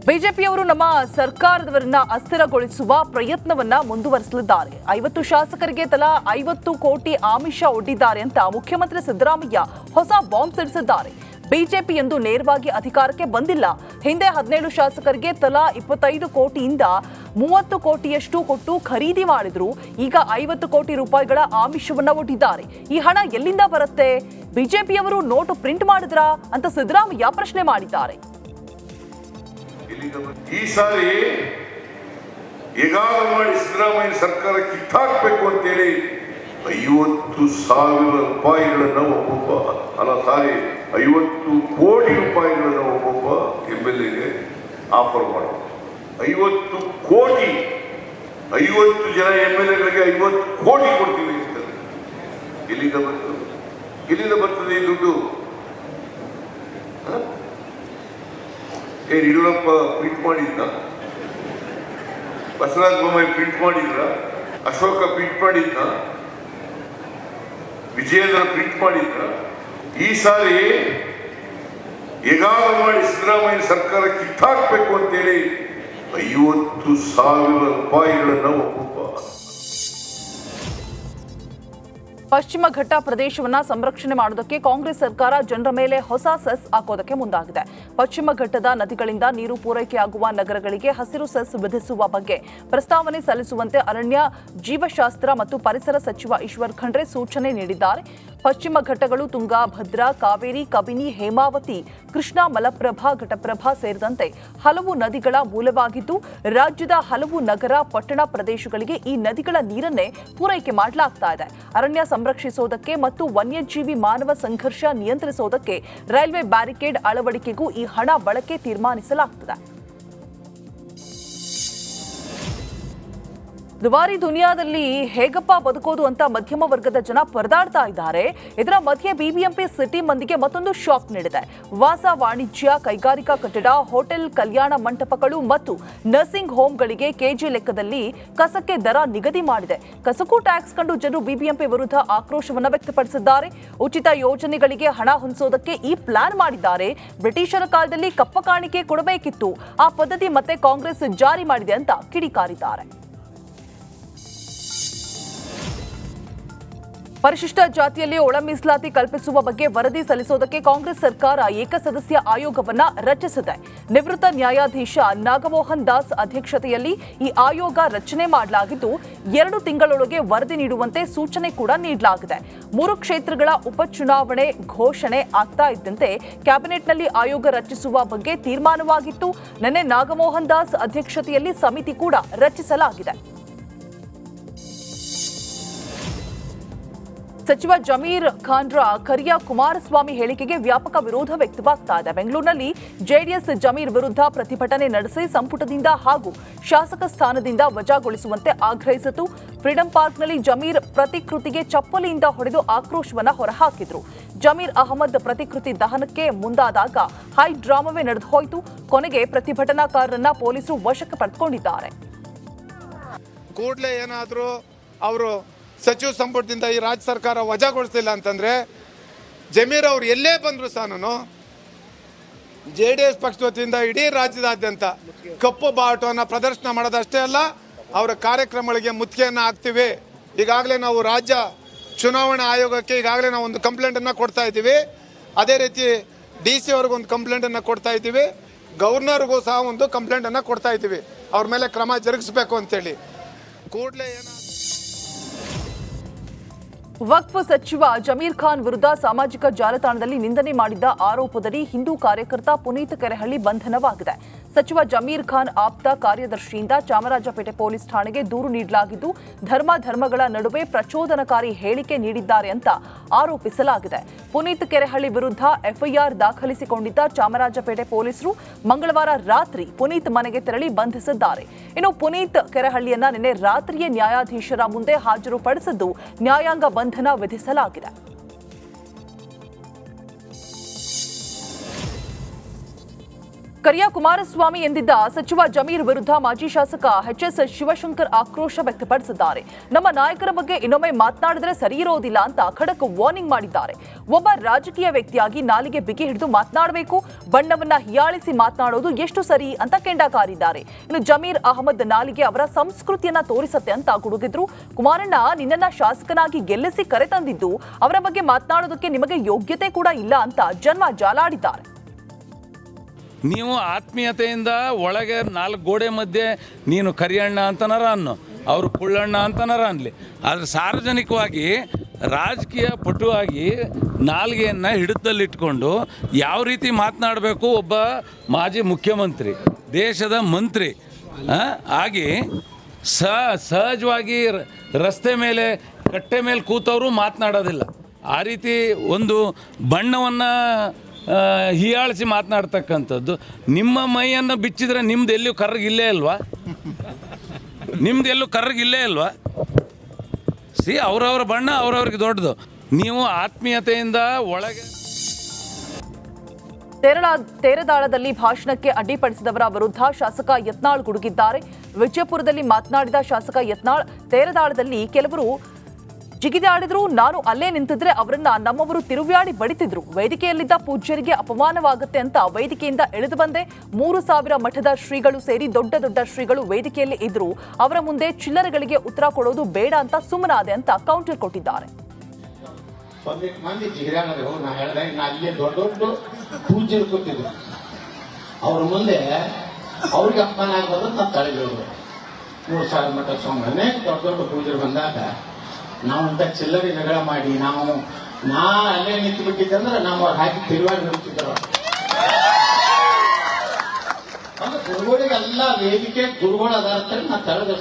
ಬಿಜೆಪಿಯವರು ನಮ್ಮ ಸರ್ಕಾರದವರನ್ನ ಅಸ್ಥಿರಗೊಳಿಸುವ ಪ್ರಯತ್ನವನ್ನ ಮುಂದುವರಿಸಲಿದ್ದಾರೆ. 50 ಶಾಸಕರಿಗೆ ತಲಾ 50 ಕೋಟಿ ಆಮಿಷ ಒಡ್ಡಿದ್ದಾರೆ ಅಂತ ಮುಖ್ಯಮಂತ್ರಿ ಸಿದ್ದರಾಮಯ್ಯ ಹೊಸ ಬಾಂಬ್ ಸಿಡಿಸಿದ್ದಾರೆ. ಬಿಜೆಪಿ ಎಂದು ನೇರವಾಗಿ ಅಧಿಕಾರಕ್ಕೆ ಬಂದಿಲ್ಲ. ಹಿಂದೆ 17 ಶಾಸಕರಿಗೆ ತಲಾ 25 ಕೋಟಿಯಿಂದ 30 ಕೋಟಿಯಷ್ಟು ಕೊಟ್ಟು ಖರೀದಿ ಮಾಡಿದ್ರು. ಈಗ 50 ಕೋಟಿ ರೂಪಾಯಿಗಳ ಆಮಿಷವನ್ನ ಒಡ್ಡಿದ್ದಾರೆ. ಈ ಹಣ ಎಲ್ಲಿಂದ ಬರುತ್ತೆ? ಬಿಜೆಪಿಯವರು ನೋಟು ಪ್ರಿಂಟ್ ಮಾಡಿದ್ರಾ ಅಂತ ಸಿದ್ದರಾಮಯ್ಯ ಪ್ರಶ್ನೆ ಮಾಡಿದ್ದಾರೆ. ಈ ಸಾರಿ ಹೇಗಾದರೂ ಮಾಡಿ ಸಿದ್ದರಾಮಯ್ಯ ಸರ್ಕಾರ ಕಿತ್ತಾಕಬೇಕು ಅಂತೇಳಿ 50,000 ರೂಪಾಯಿಗಳನ್ನ ಒಬ್ಬೊಬ್ಬ 50 ಕೋಟಿ ರೂಪಾಯಿಗಳನ್ನ ಒಬ್ಬೊಬ್ಬ MLAಗೆ ಆಫರ್ ಮಾಡೋದು. 50 ಕೋಟಿ 50 ಜನ MLAಗಳಿಗೆ 50 ಕೋಟಿ ಕೊಡ್ತೀವಿ ಅಂತಾರೆ. ಎಲ್ಲಿಂದ ಬರ್ತದೆ ಈ ದುಡ್ಡು? ಯಡಿಯೂರಪ್ಪ ಪ್ರಿಂಟ್ ಮಾಡಿದ್ದ, ಬಸವರಾಜ ಬೊಮ್ಮಾಯಿ ಪ್ರಿಂಟ್ ಮಾಡಿದ್ರ, ಅಶೋಕ ಪ್ರಿಂಟ್ ಮಾಡಿದ್ದ, ವಿಜಯೇಂದ್ರ ಪ್ರಿಂಟ್ ಮಾಡಿದ್ರ? ಈ ಸಾರಿ ಹೇಗಾದರೂ ಮಾಡಿ ಸಿದ್ದರಾಮಯ್ಯ ಸರ್ಕಾರ ಕಿತ್ತಾಕಬೇಕು ಅಂತೇಳಿ 50,000 ರೂಪಾಯಿಗಳನ್ನ ಒಬ್ಬೊಬ್ಬ. ಪಶ್ಚಿಮ ಘಟ್ಟ ಪ್ರದೇಶವನ್ನ ಸಂರಕ್ಷಣೆ ಮಾಡೋದಕ್ಕೆ ಕಾಂಗ್ರೆಸ್ ಸರ್ಕಾರ ಜನರ ಮೇಲೆ ಹೊಸ ಸೆಸ್ ಹಾಕೋದಕ್ಕೆ ಮುಂದಾಗಿದೆ. ಪಶ್ಚಿಮ ಘಟ್ಟದ ನದಿಗಳಿಂದ ನೀರು ಪೂರೈಕೆಯಾಗುವ ನಗರಗಳಿಗೆ ಹಸಿರು ಸೆಸ್ ವಿಧಿಸುವ ಬಗ್ಗೆ ಪ್ರಸ್ತಾವನೆ ಸಲ್ಲಿಸುವಂತೆ ಅರಣ್ಯ, ಜೀವಶಾಸ್ತ್ರ ಮತ್ತು ಪರಿಸರ ಸಚಿವ ಈಶ್ವರ್ ಖಂಡ್ರೆ ಸೂಚನೆ ನೀಡಿದ್ದಾರೆ. ಪಶ್ಚಿಮ ಘಟ್ಟಗಳು ತುಂಗಾ, ಭದ್ರಾ, ಕಾವೇರಿ, ಕಬಿನಿ, ಹೇಮಾವತಿ, ಕೃಷ್ಣಾ, ಮಲಪ್ರಭಾ, ಘಟಪ್ರಭಾ ಸೇರಿದಂತೆ ಹಲವು ನದಿಗಳ ಮೂಲವಾಗಿದ್ದು ರಾಜ್ಯದ ಹಲವು ನಗರ, ಪಟ್ಟಣ ಪ್ರದೇಶಗಳಿಗೆ ಈ ನದಿಗಳ ನೀರನ್ನೇ ಪೂರೈಕೆ ಮಾಡಲಾಗ್ತಾ ಇದೆ. ಅರಣ್ಯ ಸಂರಕ್ಷಿಸೋದಕ್ಕೆ ಮತ್ತು ವನ್ಯಜೀವಿ ಮಾನವ ಸಂಘರ್ಷ ನಿಯಂತ್ರಿಸೋದಕ್ಕೆ ರೈಲ್ವೆ ಬ್ಯಾರಿಕೇಡ್ ಅಳವಡಿಕೆಗೂ ಈ ಹಣ ಬಳಕೆ ತೀರ್ಮಾನಿಸಲಾಗುತ್ತದೆ. ದುಬಾರಿ ದುನಿಯಾದಲ್ಲಿ ಹೇಗಪ್ಪ ಬದುಕೋದು ಅಂತ ಮಧ್ಯಮ ವರ್ಗದ ಜನ ಪರದಾಡ್ತಾ ಇದ್ದಾರೆ. ಇದರ ಮಧ್ಯೆ ಬಿಬಿಎಂಪಿ ಸಿಟಿ ಮಂದಿಗೆ ಮತ್ತೊಂದು ಶಾಕ್ ನೀಡಿದೆ. ವಾಸ, ವಾಣಿಜ್ಯ, ಕೈಗಾರಿಕಾ ಕಟ್ಟಡ, ಹೋಟೆಲ್, ಕಲ್ಯಾಣ ಮಂಟಪಗಳು ಮತ್ತು ನರ್ಸಿಂಗ್ ಹೋಮ್ಗಳಿಗೆ ಕೆಜಿ ಲೆಕ್ಕದಲ್ಲಿ ಕಸಕ್ಕೆ ದರ ನಿಗದಿ ಮಾಡಿದೆ. ಕಸಕ್ಕೂ ಟ್ಯಾಕ್ಸ್ ಕಂಡು ಜನರು ಬಿಬಿಎಂಪಿ ವಿರುದ್ಧ ಆಕ್ರೋಶವನ್ನು ವ್ಯಕ್ತಪಡಿಸಿದ್ದಾರೆ. ಉಚಿತ ಯೋಜನೆಗಳಿಗೆ ಹಣ ಹೊಂದಿಸೋದಕ್ಕೆ ಈ ಪ್ಲಾನ್ ಮಾಡಿದ್ದಾರೆ. ಬ್ರಿಟಿಷರ ಕಾಲದಲ್ಲಿ ಕಪ್ಪ ಕಾಣಿಕೆ ಕೊಡಬೇಕಿತ್ತು, ಆ ಪದ್ಧತಿ ಮತ್ತೆ ಕಾಂಗ್ರೆಸ್ ಜಾರಿ ಮಾಡಿದೆ ಅಂತ ಕಿಡಿಕಾರಿದ್ದಾರೆ. ಪರಿಶಿಷ್ಟ ಜಾತಿಯಲ್ಲಿ ಒಳ ಮೀಸಲಾತಿ ಕಲ್ಪಿಸುವ ಬಗ್ಗೆ ವರದಿ ಸಲ್ಲಿಸೋದಕ್ಕೆ ಕಾಂಗ್ರೆಸ್ ಸರ್ಕಾರ ಏಕಸದಸ್ಯ ಆಯೋಗವನ್ನ ರಚಿಸಿದೆ. ನಿವೃತ್ತ ನ್ಯಾಯಾಧೀಶ ನಾಗಮೋಹನ್ ದಾಸ್ ಅಧ್ಯಕ್ಷತೆಯಲ್ಲಿ ಈ ಆಯೋಗ ರಚನೆ ಮಾಡಲಾಗಿದ್ದು 2 ತಿಂಗಳೊಳಗೆ ವರದಿ ನೀಡುವಂತೆ ಸೂಚನೆ ಕೂಡ ನೀಡಲಾಗಿದೆ. 3 ಕ್ಷೇತ್ರಗಳ ಉಪಚುನಾವಣೆ ಘೋಷಣೆ ಆಗ್ತಾ ಇದ್ದಂತೆ ಕ್ಯಾಬಿನೆಟ್ನಲ್ಲಿ ಆಯೋಗ ರಚಿಸುವ ಬಗ್ಗೆ ತೀರ್ಮಾನವಾಗಿತ್ತು. ನಿನ್ನೆ ನಾಗಮೋಹನ್ ದಾಸ್ ಅಧ್ಯಕ್ಷತೆಯಲ್ಲಿ ಸಮಿತಿ ಕೂಡ ರಚಿಸಲಾಗಿದೆ. ಸಚಿವ ಜಮೀರ್ ಖಾನ್ರ ಕರಿಯ ಕುಮಾರಸ್ವಾಮಿ ಹೇಳಿಕೆಗೆ ವ್ಯಾಪಕ ವಿರೋಧ ವ್ಯಕ್ತವಾಗ್ತಾ ಇದೆ. ಬೆಂಗಳೂರಿನಲ್ಲಿ ಜೆಡಿಎಸ್ ಜಮೀರ್ ವಿರುದ್ಧ ಪ್ರತಿಭಟನೆ ನಡೆಸಿ ಸಂಪುಟದಿಂದ ಹಾಗೂ ಶಾಸಕ ಸ್ಥಾನದಿಂದ ವಜಾಗೊಳಿಸುವಂತೆ ಆಗ್ರಹಿಸಿತು. ಫ್ರೀಡಂ ಪಾರ್ಕ್ನಲ್ಲಿ ಜಮೀರ್ ಪ್ರತಿಕೃತಿಗೆ ಚಪ್ಪಲಿಯಿಂದ ಹೊಡೆದು ಆಕ್ರೋಶವನ್ನ ಹೊರಹಾಕಿದ್ರು. ಜಮೀರ್ ಅಹಮದ್ ಪ್ರತಿಕೃತಿ ದಹನಕ್ಕೆ ಮುಂದಾದಾಗ ಹೈ ಡ್ರಾಮವೇ ನಡೆದು ಹೋಯಿತು. ಕೊನೆಗೆ ಪ್ರತಿಭಟನಾಕಾರರನ್ನ ಪೊಲೀಸರು ವಶಕ್ಕೆ ಪಡೆದುಕೊಂಡಿದ್ದಾರೆ. ಕೂಡಲೇ ಏನಾದರೂ ಅವರು ಸಚಿವ ಸಂಪುಟದಿಂದ ಈ ರಾಜ್ಯ ಸರ್ಕಾರ ವಜಾಗೊಳಿಸಲಿಲ್ಲ ಅಂತಂದರೆ ಜಮೀರ್ ಅವರು ಎಲ್ಲೇ ಬಂದರೂ ಸಹ ನಾನು JDS ಪಕ್ಷದ ವತಿಯಿಂದ ಇಡೀ ರಾಜ್ಯದಾದ್ಯಂತ ಕಪ್ಪು ಬಾವುಟವನ್ನು ಪ್ರದರ್ಶನ ಮಾಡೋದಷ್ಟೇ ಅಲ್ಲ, ಅವರ ಕಾರ್ಯಕ್ರಮಗಳಿಗೆ ಮುತ್ತಿಗೆಯನ್ನು ಹಾಕ್ತೀವಿ. ಈಗಾಗಲೇ ನಾವು ರಾಜ್ಯ ಚುನಾವಣಾ ಆಯೋಗಕ್ಕೆ ಈಗಾಗಲೇ ನಾವು ಒಂದು ಕಂಪ್ಲೇಂಟನ್ನು ಕೊಡ್ತಾ ಇದ್ದೀವಿ. ಅದೇ ರೀತಿ DC ಅವ್ರಿಗೂ ಒಂದು ಕಂಪ್ಲೇಂಟನ್ನು ಕೊಡ್ತಾ ಇದ್ದೀವಿ. ಗವರ್ನರ್ಗೂ ಸಹ ಒಂದು ಕಂಪ್ಲೇಂಟನ್ನು ಕೊಡ್ತಾ ಇದ್ದೀವಿ, ಅವ್ರ ಮೇಲೆ ಕ್ರಮ ಜರುಗಿಸಬೇಕು ಅಂತೇಳಿ. ಕೂಡಲೇ ವಕ್ಫ್ ಸಚಿವ ಜಮೀರ್ ಖಾನ್ ವಿರುದ್ಧ ಸಾಮಾಜಿಕ ಜಾಲತಾಣದಲ್ಲಿ ನಿಂದನೆ ಮಾಡಿದ್ದ ಆರೋಪದಲ್ಲಿ ಹಿಂದೂ ಕಾರ್ಯಕರ್ತ ಪುನೀತ್ ಕೆರೆಹಳ್ಳಿ ಬಂಧನವಾಗಿದೆ. ಸಚಿವ ಜಮೀರ್ ಖಾನ್ ಆಪ್ತ ಕಾರ್ಯದರ್ಶಿಯಿಂದ ಚಾಮರಾಜಪೇಟೆ ಪೊಲೀಸ್ ಠಾಣೆಗೆ ದೂರು ನೀಡಲಾಗಿದ್ದು ಧರ್ಮಗಳ ನಡುವೆ ಪ್ರಚೋದನಕಾರಿ ಹೇಳಿಕೆ ನೀಡಿದ್ದಾರೆ ಅಂತ ಆರೋಪಿಸಲಾಗಿದೆ. ಪುನೀತ್ ಕೆರೆಹಳ್ಳಿ ವಿರುದ್ಧ ಎಫ್ಐಆರ್ ದಾಖಲಿಸಿಕೊಂಡಿದ್ದ ಚಾಮರಾಜಪೇಟೆ ಪೊಲೀಸರು ಮಂಗಳವಾರ ರಾತ್ರಿ ಪುನೀತ್ ಮನೆಗೆ ತೆರಳಿ ಬಂಧಿಸಿದ್ದಾರೆ. ಇನ್ನು ಪುನೀತ್ ಕೆರೆಹಳ್ಳಿಯನ್ನ ನಿನ್ನೆ ರಾತ್ರಿಯೇ ನ್ಯಾಯಾಧೀಶರ ಮುಂದೆ ಹಾಜರುಪಡಿಸಿದ್ದು ನ್ಯಾಯಾಂಗ ಬಂಧನ ವಿಧಿಸಲಾಗಿದೆ. ಕರಿಯ ಕುಮಾರಸ್ವಾಮಿ ಎಂದಿದ್ದ ಸಚಿವ ಜಮೀರ್ ವಿರುದ್ಧ ಮಾಜಿ ಶಾಸಕ ಎಚ್.ಎಸ್. ಶಿವಶಂಕರ್ ಆಕ್ರೋಶ ವ್ಯಕ್ತಪಡಿಸಿದ್ದಾರೆ. ನಮ್ಮ ನಾಯಕರ ಬಗ್ಗೆ ಇನ್ನೊಮ್ಮೆ ಮಾತನಾಡಿದ್ರೆ ಸರಿ ಇರೋದಿಲ್ಲ ಅಂತ ಖಡಕ್ ವಾರ್ನಿಂಗ್ ಮಾಡಿದ್ದಾರೆ. ಒಬ್ಬ ರಾಜಕೀಯ ವ್ಯಕ್ತಿಯಾಗಿ ನಾಲಿಗೆ ಬಿಗಿ ಹಿಡಿದು ಮಾತನಾಡಬೇಕು, ಬಣ್ಣವನ್ನ ಹಿಯಾಳಿಸಿ ಮಾತನಾಡೋದು ಎಷ್ಟು ಸರಿ ಅಂತ ಕೆಂಡಕಾರಿದ್ದಾರೆ. ಇನ್ನು ಜಮೀರ್ ಅಹಮದ್ ನಾಲಿಗೆ ಅವರ ಸಂಸ್ಕೃತಿಯನ್ನ ತೋರಿಸತ್ತೆ ಅಂತ ಗುಡುಗಿದ್ರು. ಕುಮಾರಣ್ಣ ನಿನ್ನನ್ನ ಶಾಸಕನಾಗಿ ಗೆಲ್ಲಿಸಿ ಕರೆತಂದಿದ್ದು, ಅವರ ಬಗ್ಗೆ ಮಾತನಾಡೋದಕ್ಕೆ ನಿಮಗೆ ಯೋಗ್ಯತೆ ಕೂಡ ಇಲ್ಲ ಅಂತ ಜನ್ಮ ಜಾಲಾಡಿದ್ದಾರೆ. ನೀವು ಆತ್ಮೀಯತೆಯಿಂದ ಒಳಗೆ 4 ಗೋಡೆ ಮಧ್ಯೆ ನೀನು ಕರಿಯಣ್ಣ ಅಂತನಾರ ಅನ್ನು, ಅವರು ಕುಳ್ಳಣ್ಣ ಅಂತನಾರ ಅನ್ನಲಿ. ಆದರೆ ಸಾರ್ವಜನಿಕವಾಗಿ ರಾಜಕೀಯ ಪಟುವಾಗಿ ನಾಲ್ಗೆಯನ್ನು ಹಿಡಿತದಲ್ಲಿಟ್ಕೊಂಡು ಯಾವ ರೀತಿ ಮಾತನಾಡಬೇಕು, ಒಬ್ಬ ಮಾಜಿ ಮುಖ್ಯಮಂತ್ರಿ, ದೇಶದ ಮಂತ್ರಿ ಆಗಿ ಸಹಜವಾಗಿ ರಸ್ತೆ ಮೇಲೆ ಕಟ್ಟೆ ಮೇಲೆ ಕೂತವರು ಮಾತನಾಡೋದಿಲ್ಲ. ಆ ರೀತಿ ಒಂದು ಬಣ್ಣವನ್ನು ಹೀಯಾಳಿಸಿ ಮಾತನಾಡ್ತಕ್ಕಂಥದ್ದು. ನಿಮ್ಮ ಮೈಯನ್ನು ಬಿಚ್ಚಿದ್ರೆ ನಿಮ್ದು ಎಲ್ಲೂ ಕರ್ರಗಿಲ್ಲೇ ಅಲ್ವಾ? ನಿಮ್ದು ಎಲ್ಲೂ ಕರ್ರಗಿಲ್ಲೇ ಅಲ್ವಾ? ಅವರವರ ಬಣ್ಣ ಅವರವ್ರಿಗೆ ದೊಡ್ಡದು. ನೀವು ಆತ್ಮೀಯತೆಯಿಂದ ಒಳಗೆ ತೇರದಾಳದಲ್ಲಿ ಭಾಷಣಕ್ಕೆ ಅಡ್ಡಿಪಡಿಸಿದವರ ವಿರುದ್ಧ ಶಾಸಕ ಯತ್ನಾಳ್ ಗುಡುಗಿದ್ದಾರೆ. ವಿಜಯಪುರದಲ್ಲಿ ಮಾತನಾಡಿದ ಶಾಸಕ ಯತ್ನಾಳ್, ತೇರದಾಳದಲ್ಲಿ ಕೆಲವರು ಜಿಗಿದಾಡಿದ್ರು, ನಾನು ಅಲ್ಲೇ ನಿಂತಿದ್ರೆ ಅವರನ್ನ ನಮ್ಮವರು ತಿರುವ್ಯಾಡಿ ಬಡಿತಿದ್ರು. ವೇದಿಕೆಯಲ್ಲಿದ್ದ ಪೂಜ್ಯರಿಗೆ ಅಪಮಾನವಾಗುತ್ತೆ ಅಂತ ವೇದಿಕೆಯಿಂದ ಇಳಿದು ಬಂದೆ. 3000 ಮಠದ ಶ್ರೀಗಳು ಸೇರಿ ದೊಡ್ಡ ದೊಡ್ಡ ಶ್ರೀಗಳು ವೇದಿಕೆಯಲ್ಲಿ ಇದ್ರು. ಅವರ ಮುಂದೆ ಚಿಲ್ಲರೆಗಳಿಗೆ ಉತ್ತರ ಕೊಡೋದು ಬೇಡ ಅಂತ ಸುಮ್ಮನಾದೆ ಅಂತ ಕೌಂಟರ್ ಕೊಟ್ಟಿದ್ದಾರೆ. ಮಂದಿ ಜಿಗಿದಾಡಿದ್ರು. ನಾ ಹೇಳ್ದೆ, ಅಲ್ಲಿ ದೊಡ್ಡ ದೊಡ್ಡ ಪೂಜ್ಯರು ಕೂತಿದ್ರು. ಅವ್ರ ಮುಂದೆ ಅವ್ರಿಗೆ ಅಪಮಾನ ಆಗ್ಬಾರ್ದು ಅಂತ ತಳಿದ್ರು. 3000 ಮಠ ಸ್ವಾಮಿ ದೊಡ್ಡ ದೊಡ್ಡ ಪೂಜ್ಯರು ಬಂದಾಗ ನಾವು ಅಂತ ಚಿಲ್ಲರಿ ಜಗಳ ಮಾಡಿ ನಾ ಅಲ್ಲೇ ನಿಂತು ಬಿಟ್ಟಿದ್ದೆ ಅಂದ್ರೆ ನಾವು ಅವ್ರು ಹಾಕಿ ತಿರುವಾಗಿ ನಿಲ್ತಿದ್ರು. ಅಂದ್ರೆ ಗುರುಗಳಿಗೆಲ್ಲ ವೇದಿಕೆ ಗುರುಗಳು ಅದಾರ ನಾ ತಳೆದ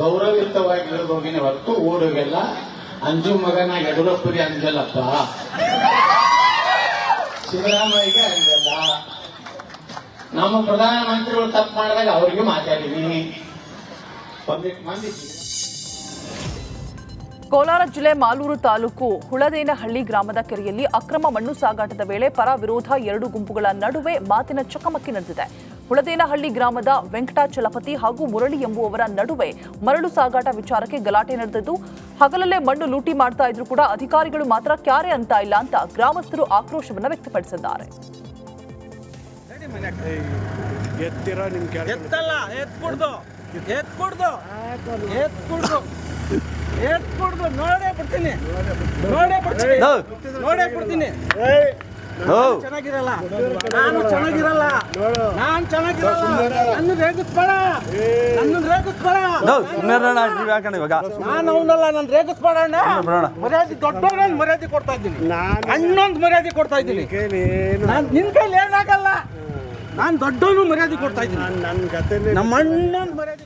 ಗೌರವಯುತವಾಗಿ ಇಳಿದೋಗಿನೇ ಹೊರತು ಊರಿಗೆಲ್ಲ ಅಂಜು ಮಗನ ಯಡಿಯೂರಪ್ಪರಿಗೆ ಅಂಜಲ್ಲಪ್ಪ, ಸಿದ್ದರಾಮಯ್ಯಗೆ ಅಂಜಲ್ಲ. ನಮ್ಮ ಪ್ರಧಾನಮಂತ್ರಿಗಳು ತಪ್ಪು ಮಾಡಿದಾಗ ಅವ್ರಿಗೆ ಮಾತಾಡಿದೀನಿ. ಮಂದಿ ಕೋಲಾರ ಜಿಲ್ಲೆ ಮಾಲೂರು ತಾಲೂಕು ಹುಳದೇನಹಳ್ಳಿ ಗ್ರಾಮದ ಕೆರೆಯಲ್ಲಿ ಅಕ್ರಮ ಮಣ್ಣು ಸಾಗಾಟದ ವೇಳೆ ಪರ ವಿರೋಧ 2 ಗುಂಪುಗಳ ನಡುವೆ ಮಾತಿನ ಚಕಮಕಿ ನಡೆದಿದೆ. ಹುಳದೇನಹಳ್ಳಿ ಗ್ರಾಮದ ವೆಂಕಟಾಚಲಪತಿ ಹಾಗೂ ಮುರಳಿ ಎಂಬುವವರ ನಡುವೆ ಮರಳು ಸಾಗಾಟ ವಿಚಾರಕ್ಕೆ ಗಲಾಟೆ ನಡೆದಿದ್ದು, ಹಗಲಲ್ಲೇ ಮಣ್ಣು ಲೂಟಿ ಮಾಡ್ತಾ ಇದ್ರು ಕೂಡ ಅಧಿಕಾರಿಗಳು ಮಾತ್ರ ಕ್ಯಾರೆ ಅಂತ ಇಲ್ಲ ಅಂತ ಗ್ರಾಮಸ್ಥರು ಆಕ್ರೋಶವನ್ನು ವ್ಯಕ್ತಪಡಿಸಿದ್ದಾರೆ. ನೋಡೇ ಬಿಡ್ತೀನಿ. ಚೆನ್ನಾಗಿರಲ್ಲ, ನಾನು ಚೆನ್ನಾಗಿರಲ್ಲ. ನನ್ನ ರೇಗಿಸ್ಬೇಡ, ನಾನು ಅವನಲ್ಲ, ನನ್ನ ರೇಗಿಸ್ಬೇಡ ಅಣ್ಣ. ಮರ್ಯಾದೆ ದೊಡ್ಡವ್ರು, ನಾನು ಮರ್ಯಾದೆ ಕೊಡ್ತಾ ಇದ್ದೀನಿ, ಅಣ್ಣೊಂದು ಮರ್ಯಾದೆ ಕೊಡ್ತಾ ಇದ್ದೀನಿ. ನಿನ್ ಕೈಲಿ ಏನಾಗಲ್ಲ, ನಾನು ದೊಡ್ಡವನು ಮರ್ಯಾದೆ ಕೊಡ್ತಾ ಇದ್ದೀನಿ, ನಮ್ಮ ಅಣ್ಣೊಂದು ಮರ್ಯಾದೆ.